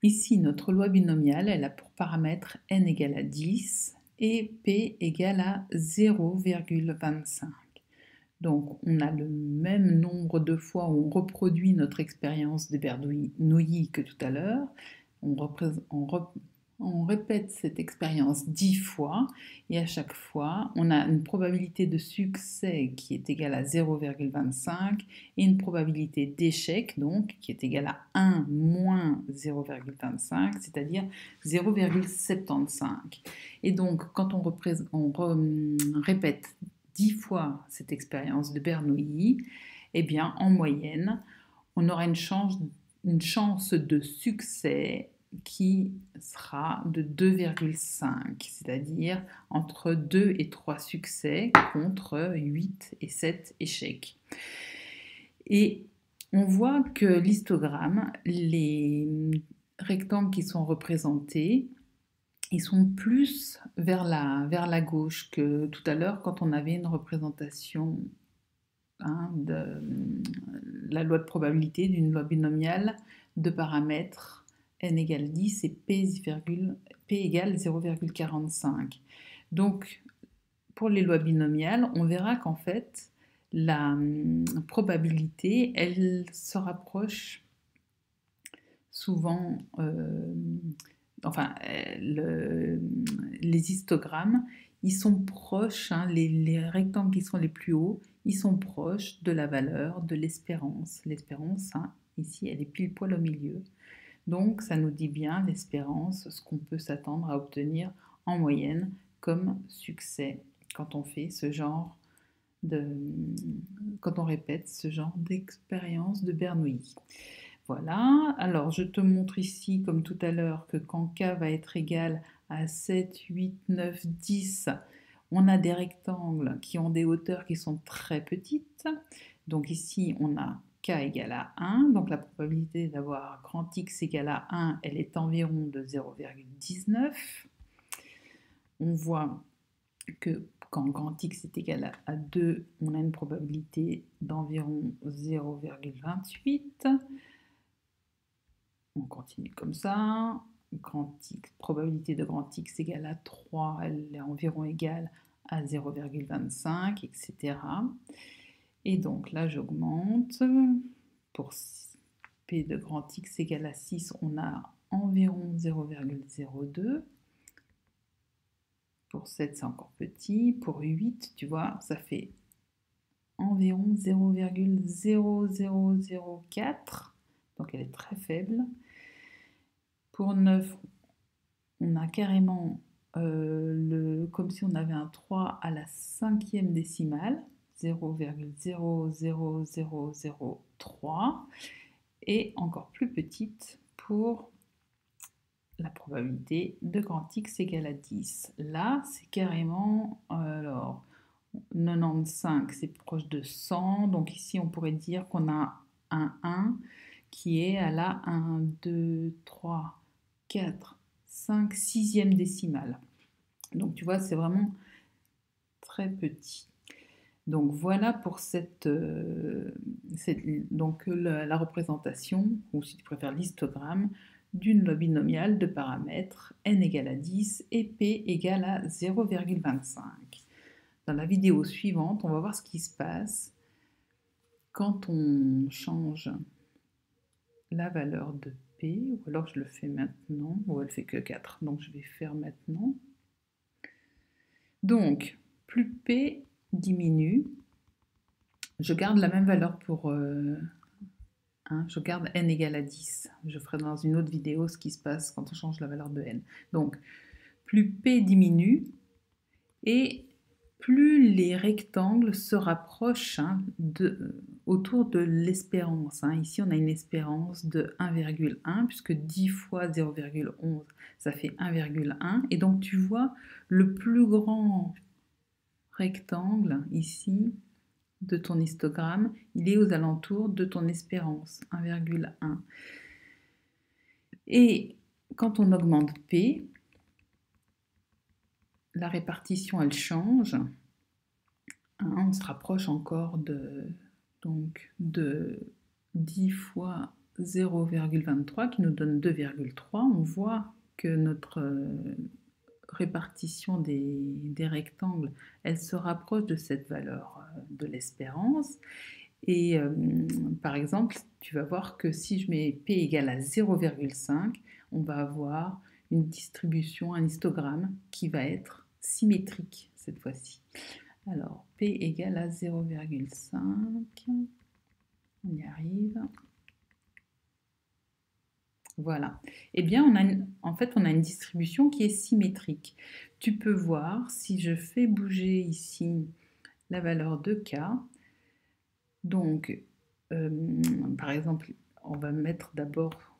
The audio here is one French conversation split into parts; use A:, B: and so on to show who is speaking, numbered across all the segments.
A: Ici, notre loi binomiale, elle a pour paramètre n égale à 10 et p égale à 0,25. Donc, on a le même nombre de fois où on reproduit notre expérience de Bernoulli que tout à l'heure. On répète cette expérience 10 fois et à chaque fois, on a une probabilité de succès qui est égale à 0,25 et une probabilité d'échec, donc, qui est égale à 1 moins 0,25, c'est-à-dire 0,75. Et donc, quand on répète 10 fois cette expérience de Bernoulli, eh bien, en moyenne, on aura une chance de succès qui sera de 2,5, c'est-à-dire entre 2 et 3 succès contre 8 et 7 échecs. Et on voit que l'histogramme, les rectangles qui sont représentés, ils sont plus vers la gauche que tout à l'heure quand on avait une représentation de la loi de probabilité d'une loi binomiale de paramètres n égale 10 et p égale 0,45. Donc, pour les lois binomiales, on verra qu'en fait, la probabilité, elle se rapproche souvent, les histogrammes, ils sont proches, les rectangles qui sont les plus hauts, ils sont proches de la valeur de l'espérance. L'espérance, ici, elle est pile poil au milieu. Donc, ça nous dit bien l'espérance, ce qu'on peut s'attendre à obtenir en moyenne comme succès quand on fait quand on répète ce genre d'expérience de Bernoulli. Voilà, alors je te montre ici, comme tout à l'heure, que quand k va être égal à 7, 8, 9, 10, on a des rectangles qui ont des hauteurs qui sont très petites. Donc ici, on a k égale à 1, donc la probabilité d'avoir grand x égale à 1, elle est environ de 0,19. On voit que quand grand x est égal à 2, on a une probabilité d'environ 0,28. On continue comme ça. Grand x, probabilité de grand x égale à 3, elle est environ égale à 0,25, etc. Et donc là, j'augmente. Pour p de grand x égale à 6, on a environ 0,02. Pour 7, c'est encore petit. Pour 8, tu vois, ça fait environ 0,0004. Donc elle est très faible. Pour 9, on a carrément comme si on avait un 3 à la 5e décimale, 0,00003, et encore plus petite pour la probabilité de grand x égale à 10. Là, c'est carrément, alors, 95, c'est proche de 100, donc ici on pourrait dire qu'on a un 1 qui est à la 1, 2, 3, 4, 5, 6e décimale. Donc tu vois, c'est vraiment très petit. Donc voilà pour la représentation, ou si tu préfères l'histogramme, d'une loi binomiale de paramètres n égale à 10 et p égale à 0,25. Dans la vidéo suivante, on va voir ce qui se passe quand on change la valeur de p, ou alors je le fais maintenant, ou elle fait que 4, donc je vais faire maintenant. Donc, plus p diminue, je garde la même valeur pour... je garde n égale à 10. Je ferai dans une autre vidéo ce qui se passe quand on change la valeur de n. Donc, plus p diminue, et plus les rectangles se rapprochent autour de l'espérance. Ici, on a une espérance de 1,1, puisque 10 fois 0,11, ça fait 1,1. Et donc, tu vois, le plus grand rectangle, ici, de ton histogramme, il est aux alentours de ton espérance, 1,1. Et quand on augmente P, la répartition, elle change. On se rapproche encore de 10 fois 0,23 qui nous donne 2,3. On voit que notre répartition des rectangles, elle se rapproche de cette valeur de l'espérance. Et par exemple, tu vas voir que si je mets P égale à 0,5, on va avoir une distribution, un histogramme qui va être symétrique cette fois-ci. Alors, P égale à 0,5, on y arrive. Voilà. Eh bien, en fait, on a une distribution qui est symétrique. Tu peux voir, si je fais bouger ici la valeur de K, donc, par exemple, on va mettre d'abord,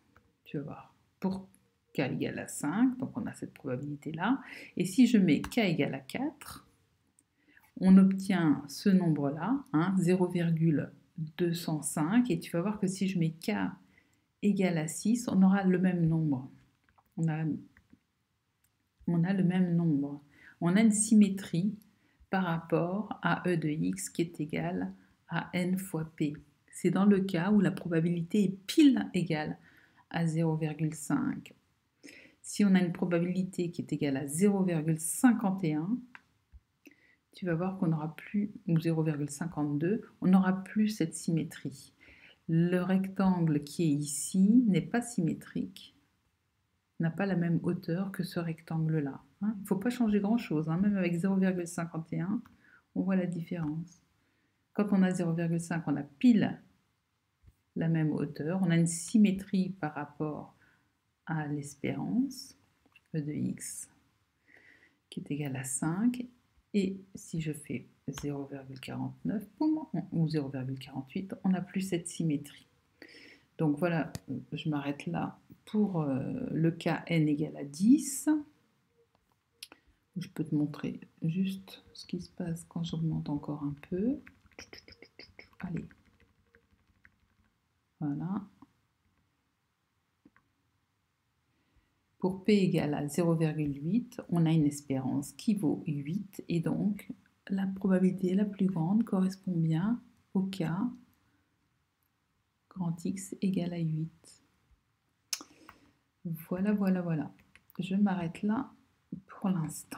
A: tu vas voir, pour K égale à 5, donc on a cette probabilité-là. Et si je mets K égale à 4, on obtient ce nombre-là, hein, 0,205. Et tu vas voir que si je mets K égale à 6, on aura le même nombre. On a le même nombre. On a une symétrie par rapport à E de x qui est égal à n fois p. C'est dans le cas où la probabilité est pile égale à 0,5. Si on a une probabilité qui est égale à 0,51, tu vas voir qu'on n'aura plus, ou 0,52, on n'aura plus cette symétrie. Le rectangle qui est ici n'est pas symétrique, n'a pas la même hauteur que ce rectangle-là. Il ne faut pas changer grand-chose, même avec 0,51, on voit la différence. Quand on a 0,5, on a pile la même hauteur, on a une symétrie par rapport à l'espérance, E de x, qui est égale à 5, et si je fais 0,49 ou 0,48, on n'a plus cette symétrie. Donc voilà, je m'arrête là pour le cas n égale à 10. Je peux te montrer juste ce qui se passe quand j'augmente encore un peu. Allez. Voilà. Pour P égale à 0,8, on a une espérance qui vaut 8 et donc la probabilité la plus grande correspond bien au cas grand X égale à 8. Voilà, voilà, voilà. Je m'arrête là pour l'instant.